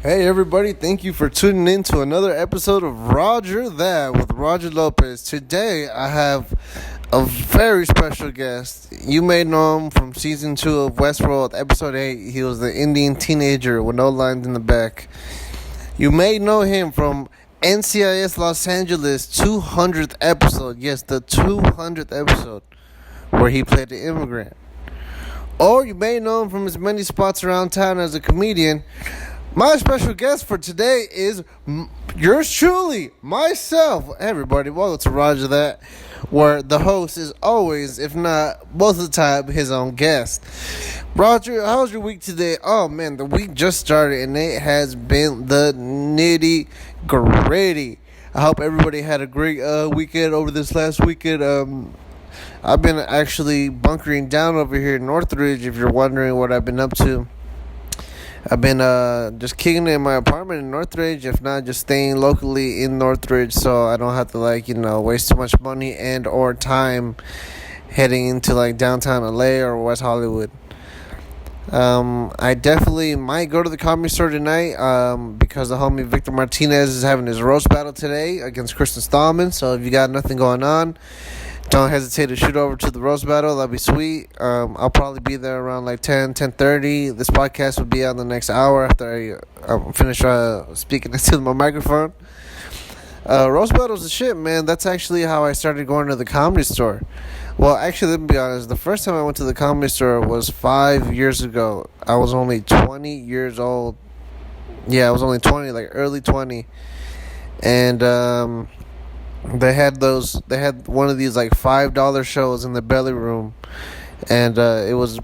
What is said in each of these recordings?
Hey everybody, thank you for tuning in to another episode of Roger That with Roger Lopez. Today I have a very special guest. You may know him from season 2 of Westworld, episode 8. He was the Indian teenager with no lines in the back. You may know him from NCIS Los Angeles 200th episode. Yes, the 200th episode where he played the immigrant. Or you may know him from his many spots around town as a comedian. My special guest for today is yours truly, myself. Hey everybody, welcome to Roger That, where the host is always, if not most of the time, his own guest. Roger, how was your week today? Oh man, the week just started and it has been the nitty gritty. I hope everybody had a great weekend over this last weekend. I've been actually bunkering down over here in Northridge, if you're wondering what I've been up to. I've been just kicking it in my apartment in Northridge, if not just staying locally in Northridge so I don't have to waste too much money and or time heading into downtown LA or West Hollywood. I definitely might go to the comedy store tonight because the homie Victor Martinez is having his roast battle today against Kristen Stallman. So if you got nothing going on, don't hesitate to shoot over to the roast battle. That'd be sweet. I'll probably be there around 10:30. This podcast will be out in the next hour after I finish speaking into my microphone. Roast battle's the shit, man. That's actually how I started going to the comedy store. Well, actually, let me be honest. The first time I went to the comedy store was 5 years ago. I was only 20 years old. Yeah, I was only 20, early 20. And They had one of these $5 shows in the belly room, and it was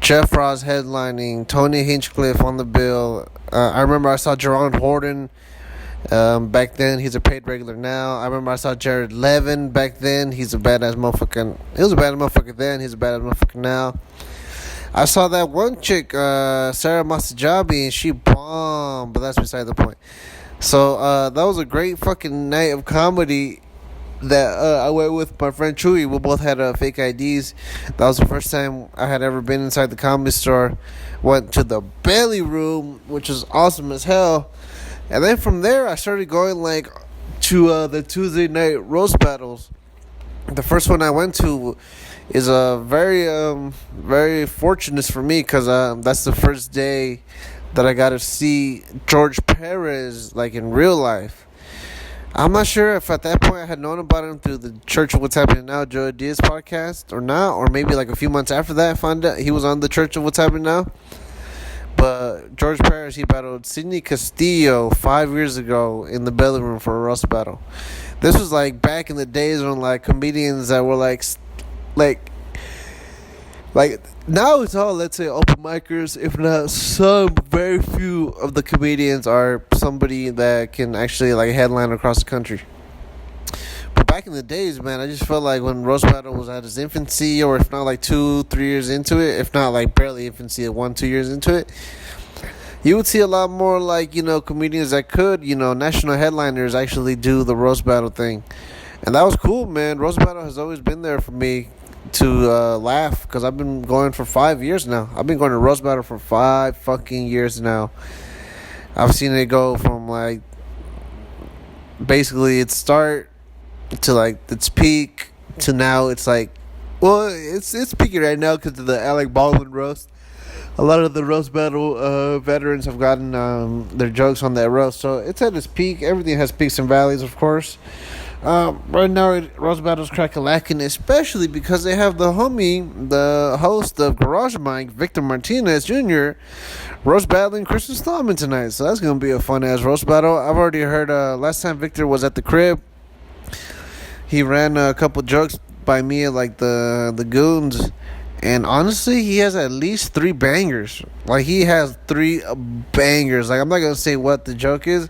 Jeff Ross headlining, Tony Hinchcliffe on the bill. I remember I saw Jerron Horton back then. He's a paid regular now. I remember I saw Jared Levin back then. He's a badass motherfucker. He was a badass motherfucker then. He's a badass motherfucker now. I saw that one chick, Sarah Masajabi, and she bombed, but that's beside the point. So that was a great fucking night of comedy that I went with my friend Chewy. We both had fake IDs. That was the first time I had ever been inside the comedy store. Went to the belly room, which was awesome as hell. And then from there, I started going to the Tuesday night roast battles. The first one I went to is very fortunate for me because that's the first day that I got to see George Perez in real life. I'm not sure if at that point I had known about him through the Church of What's Happening Now, Joe Diaz podcast or not, or maybe a few months after that I found out he was on the Church of What's Happening Now. But George Perez, he battled Sidney Castillo 5 years ago in the belly room for a roast battle. This was back in the days when comedians that were now it's all, let's say, open micers. If not, some very few of the comedians are somebody that can actually headline across the country. But back in the days, man, I just felt when roast battle was at its infancy, or if not 2-3 years into it, if not barely infancy, 1-2 years into it, you would see a lot more comedians that could, national headliners actually do the roast battle thing. And that was cool, man. Roast battle has always been there for me to laugh, because I've been going for 5 years now. I've been going to roast battle for 5 fucking years now. I've seen it go from basically its start to its peak to now. It's it's peaking right now because of the Alec Baldwin roast. A lot of the roast battle veterans have gotten their jokes on that roast, so it's at its peak. Everything has peaks and valleys, of course. Right now, roast battle's crack-a-lacking, especially because they have the host of Garage Mike, Victor Martinez Jr., roast battling Kristen Stallman tonight. So that's going to be a fun-ass roast battle. I've already heard last time Victor was at the crib, he ran a couple jokes by me at the goons. And honestly, he has at least 3 bangers. He has 3 bangers. I'm not going to say what the joke is,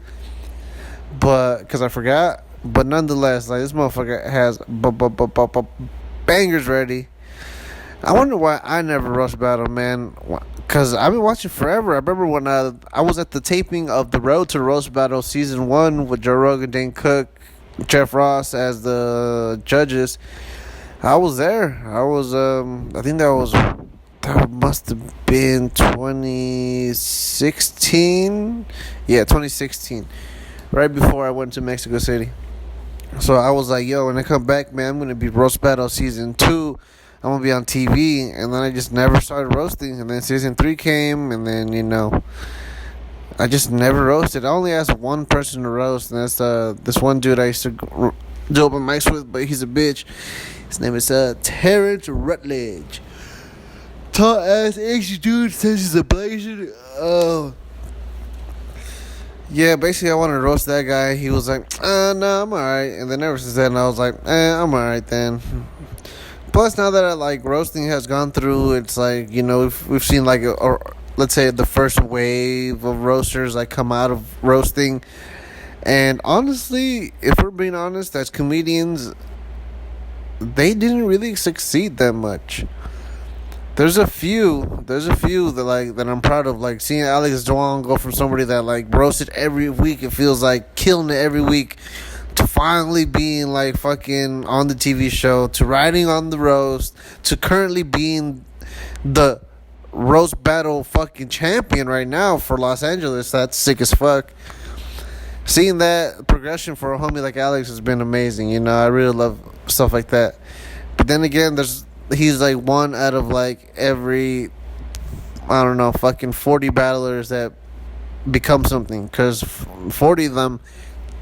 but because I forgot. But nonetheless, this motherfucker has bangers ready. I wonder why I never roast battle, man. Because I've been watching forever. I remember when I was at the taping of The Road to Roast Battle Season 1 with Joe Rogan, Dane Cook, Jeff Ross as the judges. I was there. I think that was That must have been 2016. Yeah, 2016. Right before I went to Mexico City. So I was like, yo, when I come back, man, I'm going to be Roast Battle Season 2. I'm going to be on TV. And then I just never started roasting. And then Season 3 came. And then, I just never roasted. I only asked one person to roast. And that's this one dude I used to do open mics with. But he's a bitch. His name is Terrence Rutledge. Tall ass Asian dude says he's a Blasian. Yeah, basically I wanted to roast that guy. He was like, no, I'm alright. And then ever since then I was like, I'm alright then. Plus now that roasting has gone through, it's like, we've seen let's say the first wave of roasters come out of roasting. And honestly, if we're being honest, as comedians, they didn't really succeed that much. There's a few that I'm proud of, seeing Alex Duong go from somebody that roasted every week, it feels like killing it every week, to finally being fucking on the TV show, to riding on the roast, to currently being the roast battle fucking champion right now for Los Angeles. That's sick as fuck. Seeing that progression for a homie like Alex has been amazing. I really love stuff like that. But then again, he's one out of every, I don't know, fucking 40 battlers that become something. Because 40 of them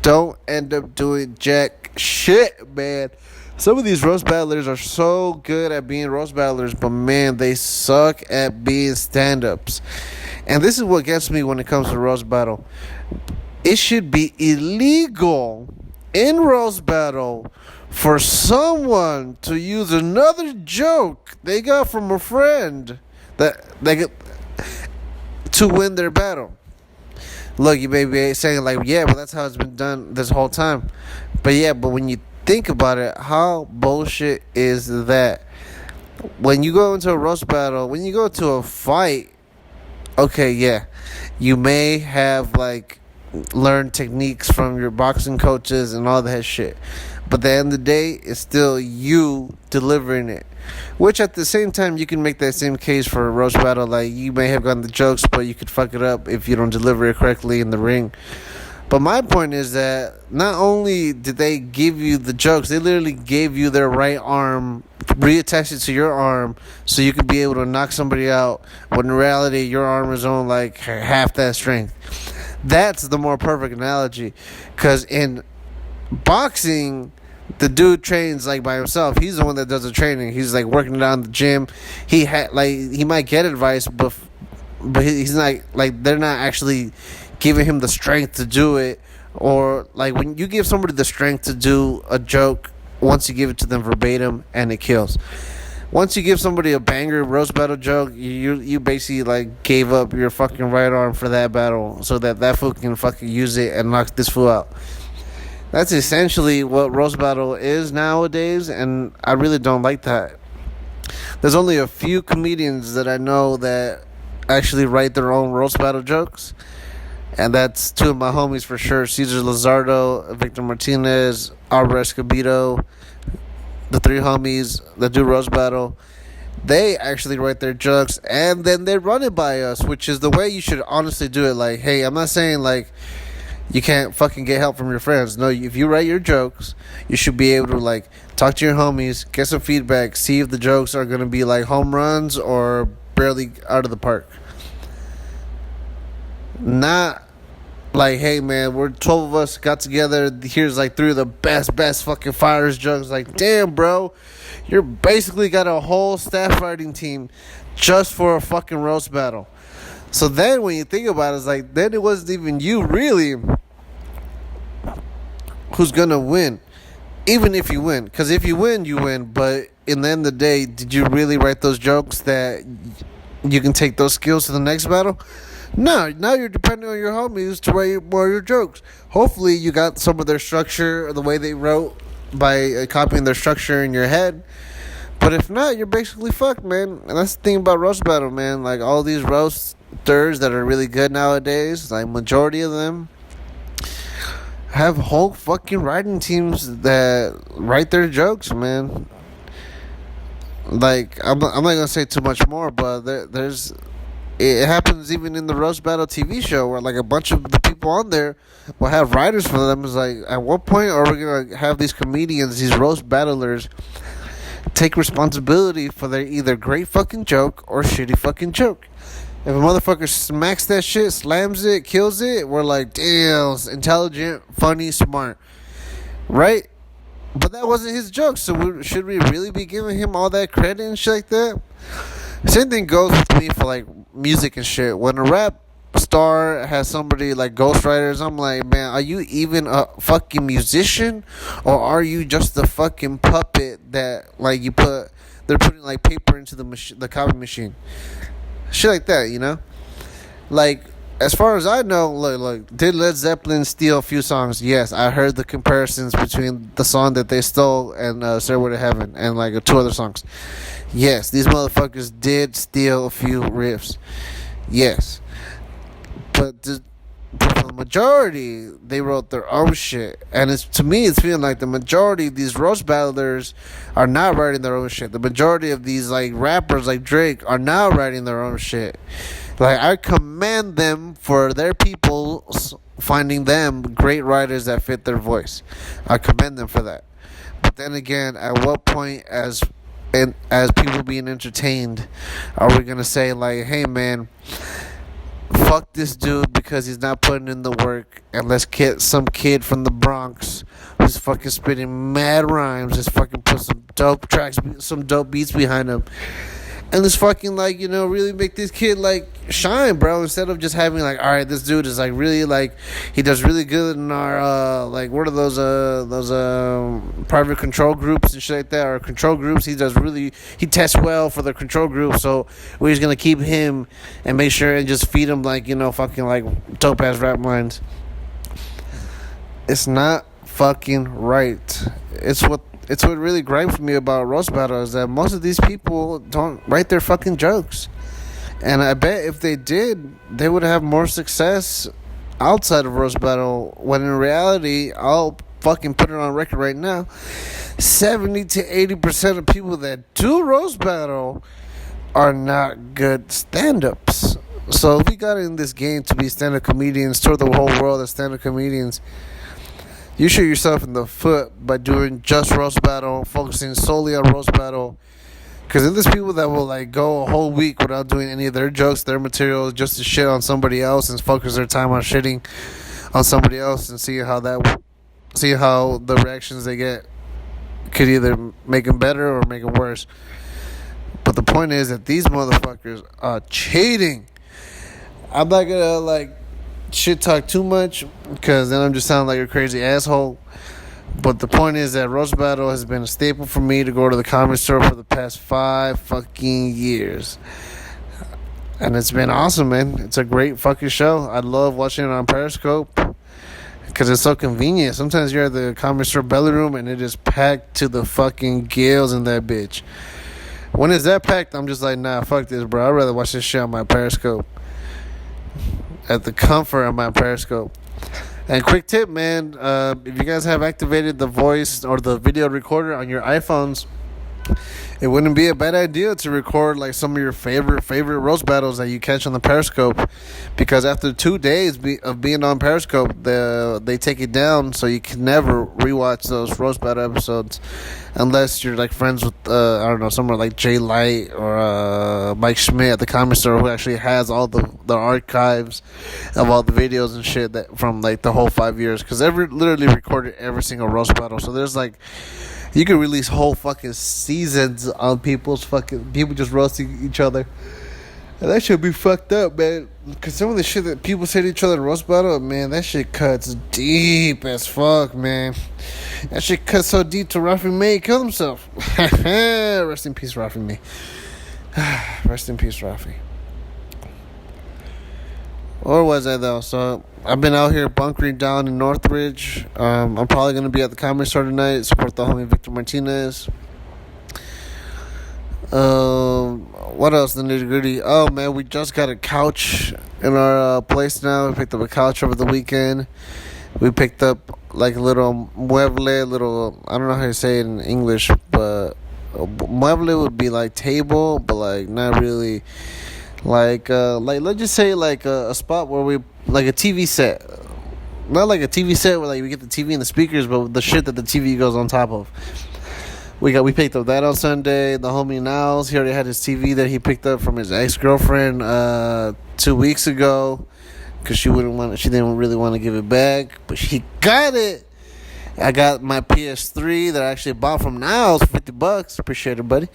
don't end up doing jack shit, man. Some of these roast battlers are so good at being roast battlers, but man, they suck at being stand-ups. And this is what gets me when it comes to roast battle. It should be illegal in roast battle for someone to use another joke they got from a friend that they get to win their battle. Look, you may be saying yeah, but that's how it's been done this whole time. But when you think about it, how bullshit is that? When you go into a roast battle, when you go to a fight, okay, yeah, you may have learned techniques from your boxing coaches and all that shit. But at the end of the day, it's still you delivering it. Which at the same time, you can make that same case for a roast battle. You may have gotten the jokes, but you could fuck it up if you don't deliver it correctly in the ring. But my point is that not only did they give you the jokes, they literally gave you their right arm, reattached it to your arm, so you could be able to knock somebody out, when in reality, your arm is on half that strength. That's the more perfect analogy. Because in boxing, the dude trains by himself. He's the one that does the training. He's working it out in the gym. He might get advice, but he's not they're not actually giving him the strength to do it. Or when you give somebody the strength to do a joke, once you give it to them verbatim, and it kills. Once you give somebody a banger roast battle joke, you basically gave up your fucking right arm for that battle, so that fool can fucking use it and knock this fool out. That's essentially what roast battle is nowadays, and I really don't like that. There's only a few comedians that I know that actually write their own roast battle jokes, and that's two of my homies for sure: Cesar Lizardo, Victor Martinez, Albert Escobedo. The three homies that do roast battle, they actually write their jokes and then they run it by us, which is the way you should honestly do it. Hey, I'm not saying you can't fucking get help from your friends. No, if you write your jokes, you should be able to talk to your homies, get some feedback, see if the jokes are going to be home runs or barely out of the park. Not hey man, we're 12 of us got together, here's 3 of the best fucking fires jokes. Damn bro, you're basically got a whole staff writing team just for a fucking roast battle. So then when you think about it, it's then it wasn't even you really who's gonna win, even if you win. Because if you win, you win. But in the end of the day, did you really write those jokes that you can take those skills to the next battle? No, now you're depending on your homies to write more of your jokes. Hopefully you got some of their structure, the way they wrote, by copying their structure in your head. But if not, you're basically fucked, man. And that's the thing about roast battle, man. All these roasters that are really good nowadays, majority of them have whole fucking writing teams that write their jokes, man. Like I'm not gonna say too much more, but there's it happens even in the roast battle TV show where like a bunch of the people on there will have writers for them. It's like, at what point are we gonna have these comedians, these roast battlers, take responsibility for their either great fucking joke or shitty fucking joke? If a motherfucker smacks that shit, slams it, kills it, we're like, damn, intelligent, funny, smart, right? But that wasn't his joke, so should we really be giving him all that credit and shit like that? Same thing goes with me for like music and shit. When a rap star has somebody like ghostwriters, I'm like, man, are you even a fucking musician, or are you just the fucking puppet that like they're putting like paper into the copy machine, shit like that, you know? Like, as far as I know, look, did Led Zeppelin steal a few songs? Yes, I heard the comparisons between the song that they stole and Stairway to Heaven and like two other songs. Yes, these motherfuckers did steal a few riffs. Yes. But for the majority, they wrote their own shit. And to me, it's feeling like the majority of these roast battlers are not writing their own shit. The majority of these like rappers like Drake are now writing their own shit. Like, I commend them for their people finding them great writers that fit their voice. I commend them for that. But then again, at what point as people being entertained are we gonna say like, hey man, fuck this dude because he's not putting in the work, and let's get some kid from the Bronx who's fucking spitting mad rhymes, just fucking put some dope tracks, some dope beats behind him, and let's fucking like, you know, really make this kid like shine, bro, instead of just having like, all right, this dude is like really like, he does really good in our like, what are those private control groups and shit like that, or control groups. He tests well for the control group, so we're just gonna keep him and make sure and just feed him like, you know, fucking like dope ass rap lines. It's not fucking right. It's what really gripes me about roast battle is that most of these people don't write their fucking jokes. And I bet if they did, they would have more success outside of roast battle, when in reality, I'll fucking put it on record right now, 70 to 80% of people that do roast battle are not good stand-ups. So if we got in this game to be stand-up comedians, tour the whole world as stand-up comedians, you shoot yourself in the foot by doing just roast battle, focusing solely on roast battle. Because then there's people that will like go a whole week without doing any of their jokes, their material, just to shit on somebody else and focus their time on shitting on somebody else and see how the reactions they get could either make them better or make them worse. But the point is that these motherfuckers are cheating. I'm not gonna like shit talk too much because then I'm just sounding like a crazy asshole. But the point is that roast battle has been a staple for me to go to the comedy store for the past 5 fucking years. And it's been awesome, man. It's a great fucking show. I love watching it on Periscope because it's so convenient. Sometimes you're at the comedy store belly room and it is packed to the fucking gills in that bitch. When it's that packed, I'm just like, nah, fuck this, bro. I'd rather watch this shit on my Periscope, at the comfort of my Periscope. And quick tip, man, if you guys have activated the voice or the video recorder on your iPhones, it wouldn't be a bad idea to record like some of your favorite roast battles that you catch on the Periscope, because after 2 days of being on Periscope, they take it down, so you can never rewatch those roast battle episodes unless you're like friends with I don't know, someone like Jay Light or Mike Schmidt at the Comedy Store, who actually has all the archives of all the videos and shit that from like the whole 5 years, because they've literally recorded every single roast battle. So there's like, you can release whole fucking seasons on people just roasting each other. And that should be fucked up, man. Because some of the shit that people say to each other in roast battle, man, that shit cuts deep as fuck, man. That shit cuts so deep to Rafi May killed himself. Rest in peace, Rafi May. Rest in peace, Rafi. Or was I, though? So I've been out here bunkering down in Northridge. I'm probably going to be at the Comedy Store tonight. Support the homie Victor Martinez. What else? The nitty gritty. Oh, man, we just got a couch in our place now. We picked up a couch over the weekend. We picked up like a little mueble, I don't know how you say it in English, but mueble would be like table, but like not really. Like let's just say like a spot where we like a TV set, not like a TV set where like we get the TV and the speakers, but the shit that the TV goes on top of. We picked up that on Sunday. The homie Niles, he already had his TV that he picked up from his ex-girlfriend 2 weeks ago, because she didn't really want to give it back, but she got it. I got my PS3 that I actually bought from Niles for $50. Appreciate it, buddy.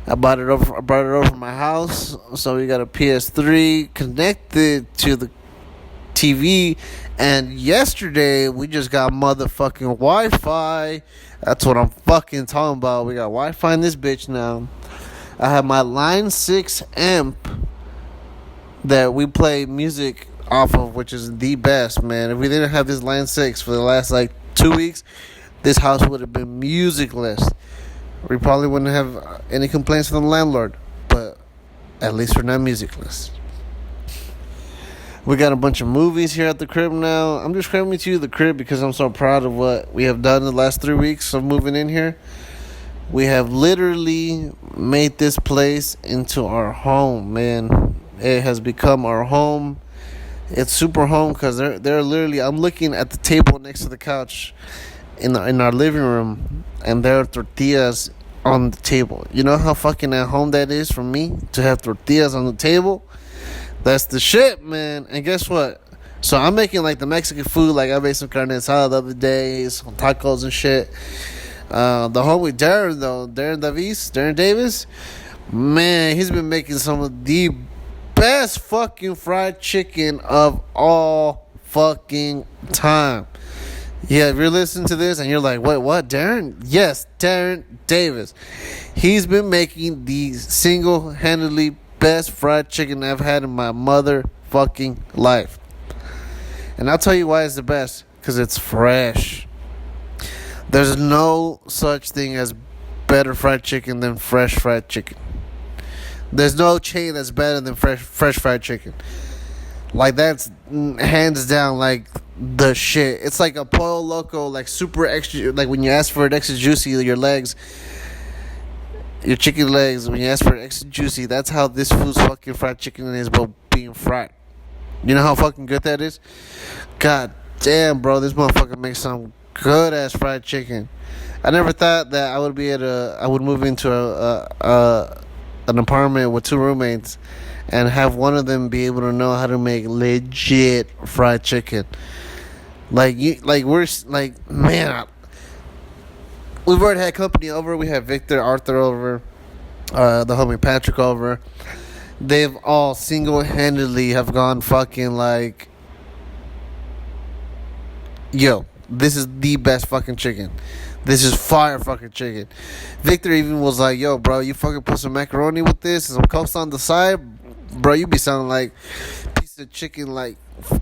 I brought it over from my house, so we got a PS3 connected to the TV, and yesterday we just got motherfucking Wi-Fi. That's what I'm fucking talking about. We got Wi-Fi in this bitch now. I have my Line 6 amp that we play music off of, which is the best, man. If we didn't have this Line 6 for the last like 2 weeks, this house would have been musicless. We probably wouldn't have any complaints from the landlord, but at least we're not musicless. We got a bunch of movies here at the crib now. I'm describing to you the crib because I'm so proud of what we have done in the last 3 weeks of moving in here. We have literally made this place into our home, man. It has become our home. It's super home because they're literally, I'm looking at the table next to the couch in our living room, and there are tortillas on the table. You know how fucking at home that is for me to have tortillas on the table? That's the shit, man. And guess what? So I'm making like the Mexican food. Like I made some carne asada the other day, some tacos and shit. The homie Darren Davis, man, he's been making some of the best fucking fried chicken of all fucking time. Yeah, if you're listening to this and you're like, wait, what, Darren? Yes, Darren Davis. He's been making the single-handedly best fried chicken I've had in my motherfucking life. And I'll tell you why it's the best. Because it's fresh. There's no such thing as better fried chicken than fresh fried chicken. There's no chain that's better than fresh fried chicken. Like, that's hands down, like, the shit. It's like a Pollo Loco, like, super extra. Like, when you ask for it extra juicy, your chicken legs, when you ask for it extra juicy, that's how this food's fucking fried chicken is, but being fried. You know how fucking good that is? God damn, bro, this motherfucker makes some good-ass fried chicken. I never thought that I would move into an apartment with 2 roommates and have one of them be able to know how to make legit fried chicken. We've already had company over. We had Victor, Arthur over, the homie Patrick over. They've all single-handedly have gone fucking like, yo, this is the best fucking chicken. This is fire fucking chicken. Victor even was like, yo, bro, you fucking put some macaroni with this and some coleslaw on the side, bro, you be sounding like a piece of chicken, like,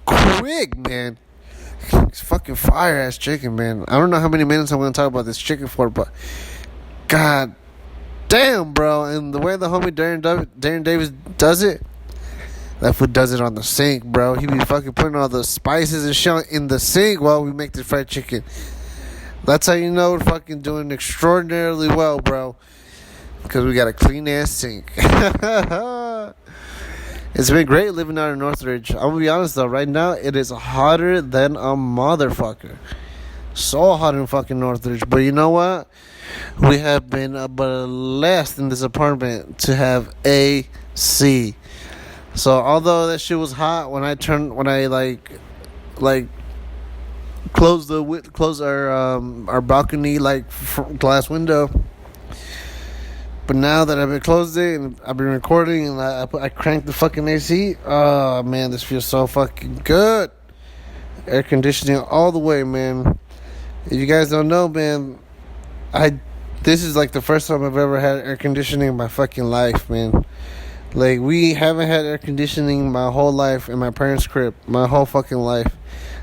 quick, man. It's fucking fire-ass chicken, man. I don't know how many minutes I'm going to talk about this chicken for, but god damn, bro. And the way the homie Darren Davis does it, that food does it on the sink, bro. He be fucking putting all the spices and shit in the sink while we make this fried chicken. That's how you know we're fucking doing extraordinarily well, bro. Because we got a clean-ass sink. It's been great living out in Northridge. I'm going to be honest, though. Right now, it is hotter than a motherfucker. So hot in fucking Northridge. But you know what? We have been blessed in this apartment to have AC. So, although that shit was hot when I close our balcony glass window, but now that I've been closed it and I've been recording and I cranked the fucking AC, oh man, this feels so fucking good. Air conditioning all the way, man. If you guys don't know, man, this is like the first time I've ever had air conditioning in my fucking life, man. Like, we haven't had air conditioning my whole life in my parents' crib, my whole fucking life.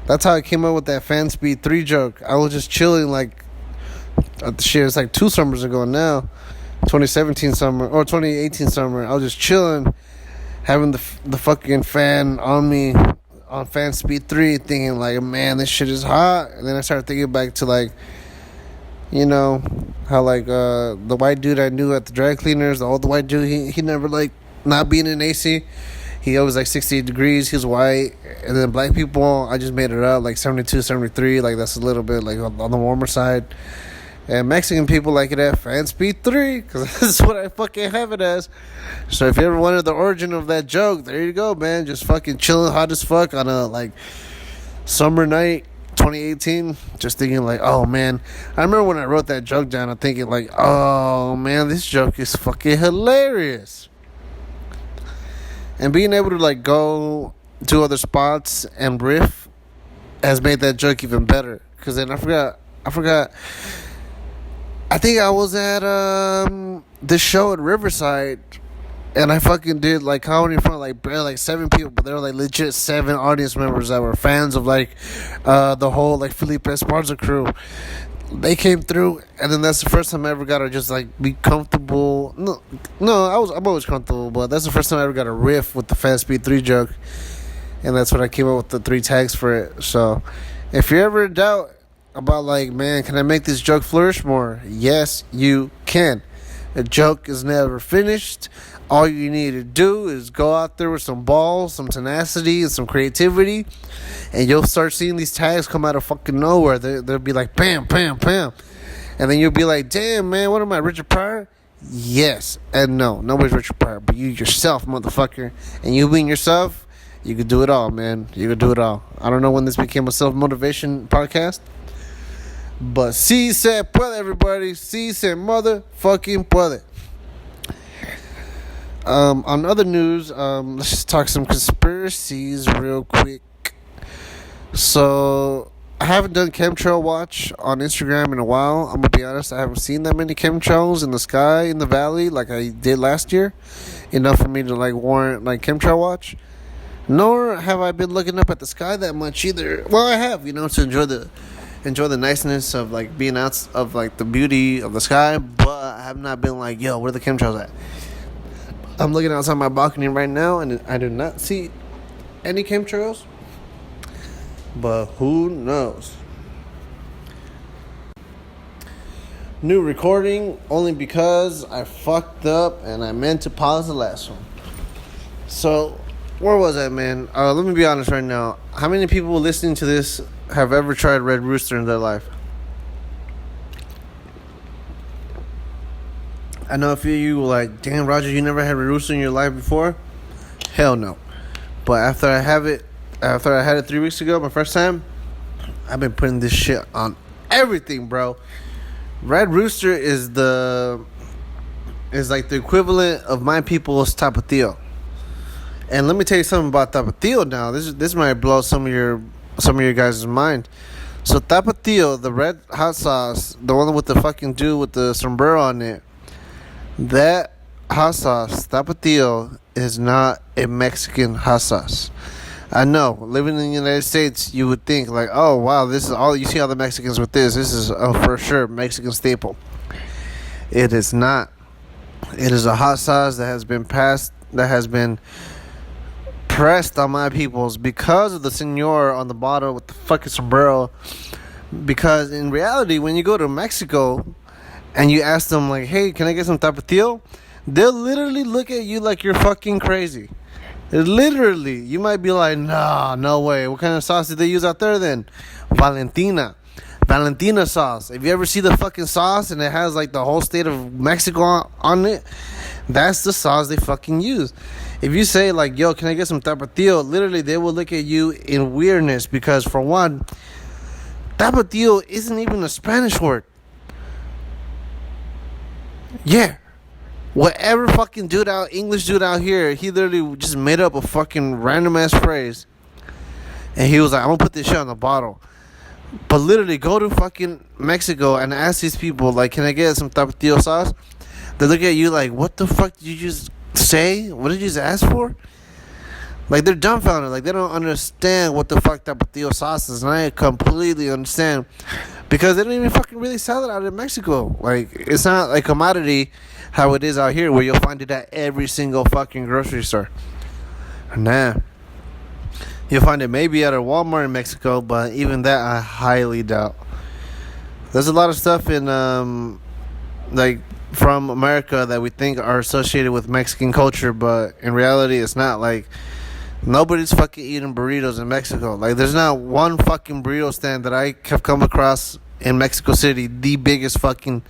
That's how I came up with that fan speed 3 joke. I was just chilling, like, shit, it's like 2 summers ago now. 2017 summer, or 2018 summer. I was just chilling, having the fucking fan on me, on fan speed 3, thinking, like, man, this shit is hot. And then I started thinking back to, like, You know how like the white dude I knew at the dry cleaners, the old white dude, he never like not being in AC. He always like 68 degrees. He was white, and then black people, I just made it up like 72, 73. Like that's a little bit like on the warmer side. And Mexican people like it at fan speed 3, because that's what I fucking have it as. So if you ever wanted the origin of that joke, there you go, man. Just fucking chilling hot as fuck on a like summer night 2018, just thinking like, oh man, I remember when I wrote that joke down, I'm thinking like, oh man, this joke is fucking hilarious. And being able to like go to other spots and riff has made that joke even better. Cause then I forgot. I think I was at this show at Riverside, and I fucking did like comedy in front of like barely like 7 people, but they were like legit 7 audience members that were fans of like the whole like Felipe Esparza crew. They came through, and then that's the first time I ever got to just like be comfortable. I'm always comfortable, but that's the first time I ever got a riff with the Fast Speed 3 joke, and that's when I came up with the 3 tags for it. So, if you're ever in doubt about like, man, can I make this joke flourish more? Yes, you can. A joke is never finished. All you need to do is go out there with some balls, some tenacity, and some creativity, and you'll start seeing these tags come out of fucking nowhere. They'll be like, bam, bam, bam. And then you'll be like, damn, man, what am I, Richard Pryor? Yes. And no, nobody's Richard Pryor, but you yourself, motherfucker. And you being yourself, you could do it all, man. You could do it all. I don't know when this became a self-motivation podcast, but sí se puede, everybody. Sí se motherfucking puede. On other news, let's just talk some conspiracies real quick. So, I haven't done chemtrail watch on Instagram in a while. I'm gonna be honest, I haven't seen that many chemtrails in the sky in the valley like I did last year. Enough for me to like warrant like chemtrail watch. Nor have I been looking up at the sky that much either. Well, I have, to enjoy the niceness of like being out of like the beauty of the sky, but I have not been like, yo, where are the chemtrails at? I'm looking outside my balcony right now, and I do not see any chemtrails, but who knows? New recording only because I fucked up and I meant to pause the last one. So, where was I, man? Let me be honest right now. How many people listening to this have ever tried Red Rooster in their life? I know a few of you were like, damn, Roger, you never had Red Rooster in your life before? Hell no. But after I had it 3 weeks ago, my first time, I've been putting this shit on everything, bro. Red Rooster is like the equivalent of my people's Tapatio. And let me tell you something about Tapatio now. This might blow some of your guys' mind. So Tapatio, the red hot sauce, the one with the fucking dude with the sombrero on it, that hot sauce, Tapatio, is not a Mexican hot sauce. I know, living in the United States, you would think like, oh wow, this is all you see all the Mexicans with this. This is for sure Mexican staple. It is not. It is a hot sauce that has been pressed on my peoples because of the senor on the bottle with the fucking sombrero. Because in reality, when you go to Mexico and you ask them like, hey, can I get some Tapatio? They'll literally look at you like you're fucking crazy. Literally, you might be like, nah, no way. What kind of sauce did they use out there then? Valentina sauce. If you ever see the fucking sauce and it has like the whole state of Mexico on it, that's the sauce they fucking use. If you say like, yo, can I get some Tapatio? Literally, they will look at you in weirdness because for one, Tapatio isn't even a Spanish word. Yeah. Whatever fucking English dude out here, he literally just made up a fucking random ass phrase. And he was like, I'm gonna put this shit on the bottle. But literally, go to fucking Mexico and ask these people, like, can I get some Tapatio sauce? They look at you like, what the fuck did you just say? What did you just ask for? Like, they're dumbfounded. Like, they don't understand what the fuck Tapatio sauce is. And I completely understand. Because they don't even fucking really sell it out in Mexico. Like, it's not a commodity how it is out here where you'll find it at every single fucking grocery store. Nah. You'll find it maybe at a Walmart in Mexico, but even that I highly doubt. There's a lot of stuff in like from America that we think are associated with Mexican culture, but in reality, it's not. Like nobody's fucking eating burritos in Mexico. Like there's not one fucking burrito stand that I have come across in Mexico City, the biggest fucking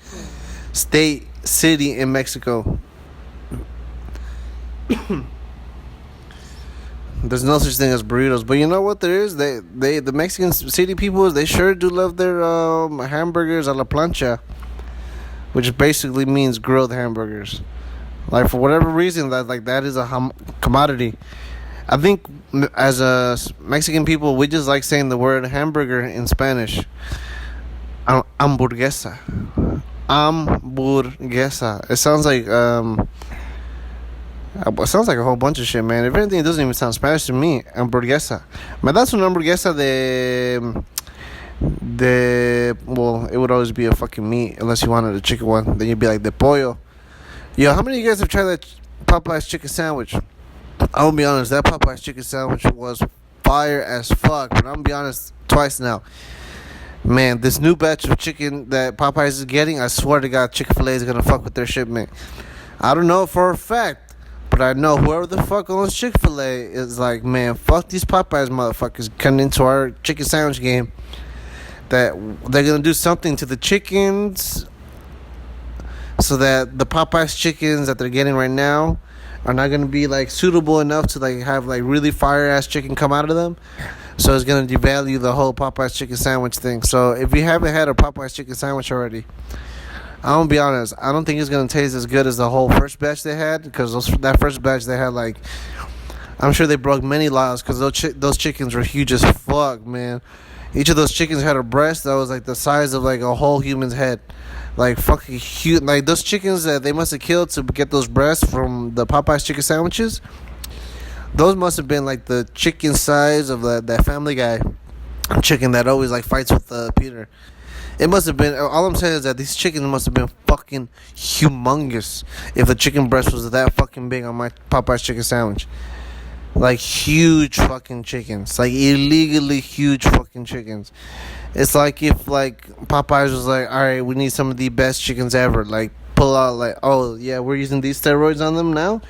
city in Mexico. There's no such thing as burritos, but you know what there is? The Mexican city people, they sure do love their hamburgers a la plancha, which basically means grilled hamburgers. Like for whatever reason, that is a commodity. I think as a Mexican people, we just like saying the word hamburger in Spanish. Hamburguesa. Hamburguesa. It sounds like a whole bunch of shit, man. If anything, it doesn't even sound Spanish to me. Hamburguesa. Me das una hamburguesa well, it would always be a fucking meat unless you wanted a chicken one. Then you'd be like de pollo. Yo, how many of you guys have tried that Popeye's chicken sandwich? I'm gonna be honest, that Popeye's chicken sandwich was fire as fuck. But I'm gonna be honest, twice now. Man, this new batch of chicken that Popeyes is getting, I swear to God, Chick-fil-A is gonna fuck with their shipment. I don't know for a fact, but I know whoever the fuck owns Chick-fil-A is like, man, fuck these Popeyes motherfuckers coming into our chicken sandwich game. That they're gonna do something to the chickens so that the Popeyes chickens that they're getting right now are not gonna be like suitable enough to like have like really fire ass chicken come out of them. So it's gonna devalue the whole Popeyes chicken sandwich thing. So if you haven't had a Popeyes chicken sandwich already, I'm gonna be honest, I don't think it's gonna taste as good as the whole first batch they had, because that first batch they had, like, I'm sure they broke many laws because those chickens were huge as fuck, man. Each of those chickens had a breast that was like the size of like a whole human's head, like fucking huge. Like those chickens that they must have killed to get those breasts from the Popeyes chicken sandwiches, those must have been like the chicken size of that Family Guy chicken that always like fights with Peter. It must have been. All I'm saying is that these chickens must have been fucking humongous if the chicken breast was that fucking big on my Popeyes chicken sandwich. Like huge fucking chickens, like illegally huge fucking chickens. It's like if like Popeyes was like, all right, we need some of the best chickens ever. Like pull out like, oh yeah, we're using these steroids on them now.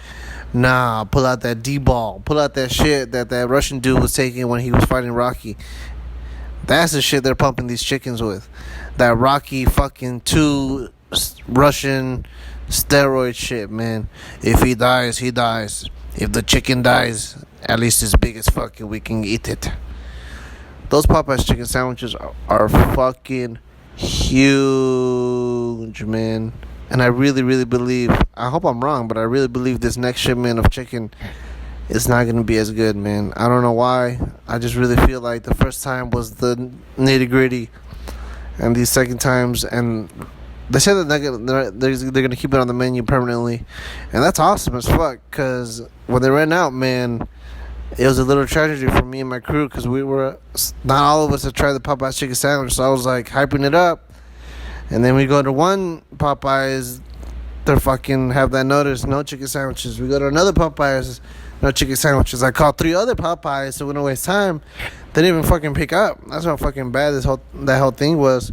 Nah, pull out that D-ball. Pull out that shit that Russian dude was taking when he was fighting Rocky. That's the shit they're pumping these chickens with. That Rocky fucking 2 Russian steroid shit, man. If he dies, he dies. If the chicken dies, at least it's big as fuck and we can eat it. Those Popeyes chicken sandwiches are fucking huge, man. And I really, really believe, I hope I'm wrong, but I really believe this next shipment of chicken is not going to be as good, man. I don't know why. I just really feel like the first time was the nitty gritty. And these second times, and they said that they're going to keep it on the menu permanently. And that's awesome as fuck, because when they ran out, man, it was a little tragedy for me and my crew, because not all of us had tried the Popeyes chicken sandwich. So I was like hyping it up. And then we go to one Popeyes, they're fucking have that notice, no chicken sandwiches. We go to another Popeyes, no chicken sandwiches. I called 3 other Popeyes, so we don't waste time. They didn't even fucking pick up. That's how fucking bad that whole thing was.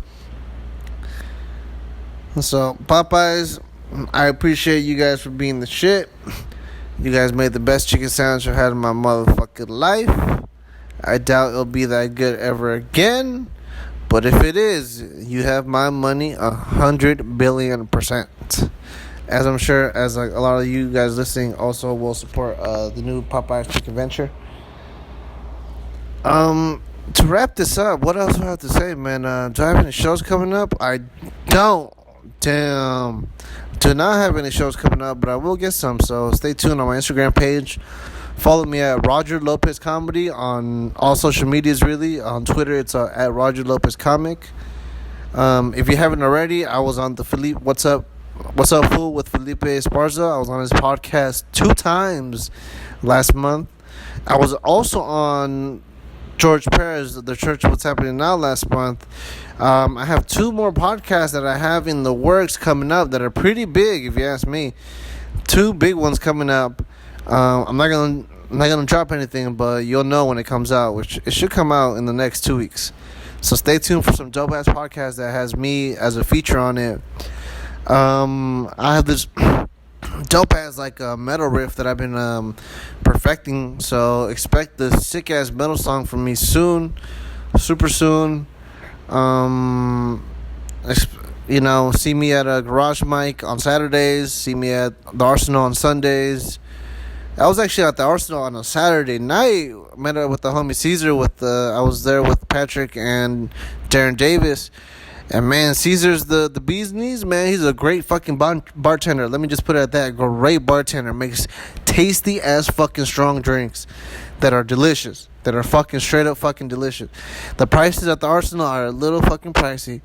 So Popeyes, I appreciate you guys for being the shit. You guys made the best chicken sandwich I've had in my motherfucking life. I doubt it'll be that good ever again. But if it is, you have my money 100 billion%. As I'm sure, as like a lot of you guys listening also will support the new Popeyes chicken venture. To wrap this up, what else do I have to say, man? Do I have any shows coming up? I don't. Damn. Do not have any shows coming up, but I will get some. So stay tuned on my Instagram page. Follow me at Roger Lopez Comedy on all social medias, really. On Twitter, it's at Roger Lopez Comic. If you haven't already, I was on the What's Up Fool with Felipe Esparza. I was on his podcast 2 times last month. I was also on George Perez, the Church of What's Happening Now, last month. I have 2 more podcasts that I have in the works coming up that are pretty big, if you ask me. 2 big ones coming up. I'm not gonna drop anything, but you'll know when it comes out, which it should come out in the next 2 weeks. So stay tuned for some dope ass podcast that has me as a feature on it. I have this dope ass like metal riff that I've been perfecting. So expect the sick ass metal song from me soon, super soon. See me at a garage mic on Saturdays. See me at the Arsenal on Sundays. I was actually at the Arsenal on a Saturday night. Met up with the homie Caesar. I was there with Patrick and Darren Davis. And man, Caesar's the bee's knees, man. He's a great fucking bartender. Let me just put it at that. Great bartender. Makes tasty ass fucking strong drinks that are delicious. That are fucking straight up fucking delicious. The prices at the Arsenal are a little fucking pricey,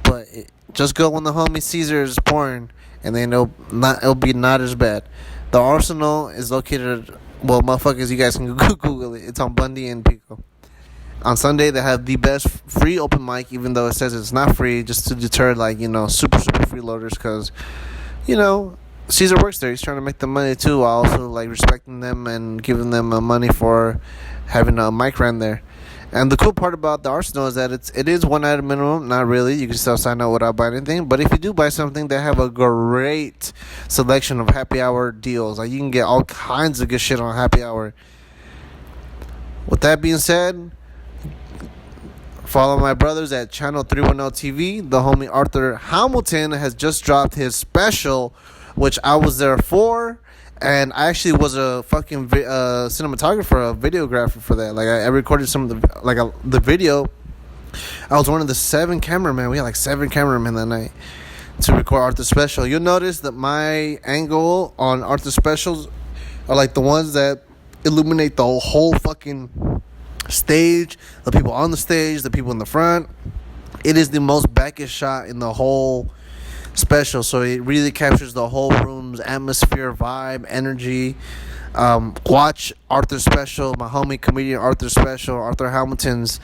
but just go when the homie Caesar is pouring, and then it'll be not as bad. The Arsenal is located, well, motherfuckers, you guys can Google it. It's on Bundy and Pico. On Sunday, they have the best free open mic, even though it says it's not free, just to deter, super freeloaders, because, Caesar works there. He's trying to make the money, too, while also, respecting them and giving them money for having a mic ran there. And the cool part about the Arsenal is that it is one item minimum. Not really. You can still sign up without buying anything. But if you do buy something, they have a great selection of happy hour deals. You can get all kinds of good shit on happy hour. With that being said, follow my brothers at Channel 310 TV. The homie Arthur Hamilton has just dropped his special, which I was there for. And I actually was a fucking cinematographer, a videographer for that. I recorded some of the video. I was one of the 7 cameramen. We had 7 cameramen that night to record Arthur's special. You'll notice that my angle on Arthur's specials are the ones that illuminate the whole fucking stage, the people on the stage, the people in the front. It is the most backish shot in the whole special, so it really captures the whole room's atmosphere, vibe, energy. Watch Arthur's special, my homie comedian Arthur's special, Arthur Hamilton's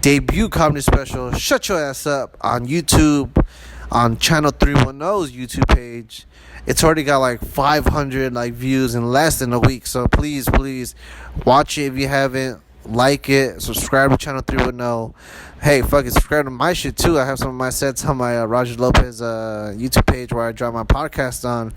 debut comedy special, Shut Your Ass Up, on YouTube, on Channel 310's YouTube page. It's already got 500 views in less than a week, so please watch it if you haven't. Like it, subscribe to Channel 310. Hey, fuck it, subscribe to my shit too. I have some of my sets on my Roger Lopez YouTube page where I drop my podcast on.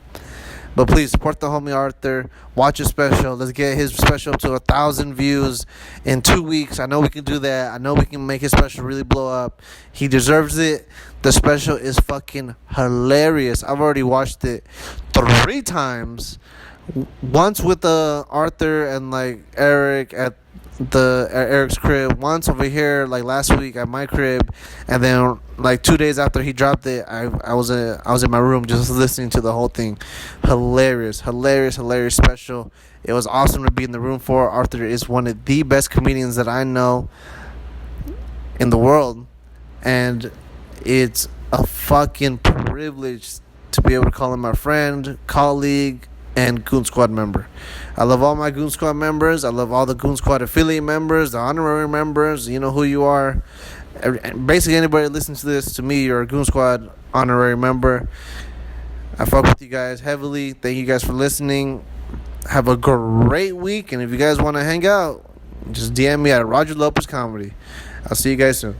But please support the homie Arthur. Watch his special. Let's get his special up to 1,000 views in 2 weeks. I know we can do that. I know we can make his special really blow up. He deserves it. The special is fucking hilarious. I've already watched it 3 times. Once with Arthur and Eric at Eric's crib, once over here last week at my crib, and then 2 days after he dropped it, I was in my room just listening to the whole thing. Hilarious special. It was awesome to be in the room for. Arthur is one of the best comedians that I know in the world, and it's a fucking privilege to be able to call him my friend, colleague, and Goon Squad member. I love all my Goon Squad members. I love all the Goon Squad affiliate members, the honorary members. You know who you are. Basically, anybody that listens to this, to me, you're a Goon Squad honorary member. I fuck with you guys heavily. Thank you guys for listening. Have a great week. And if you guys want to hang out, just DM me at Roger Lopez Comedy. I'll see you guys soon.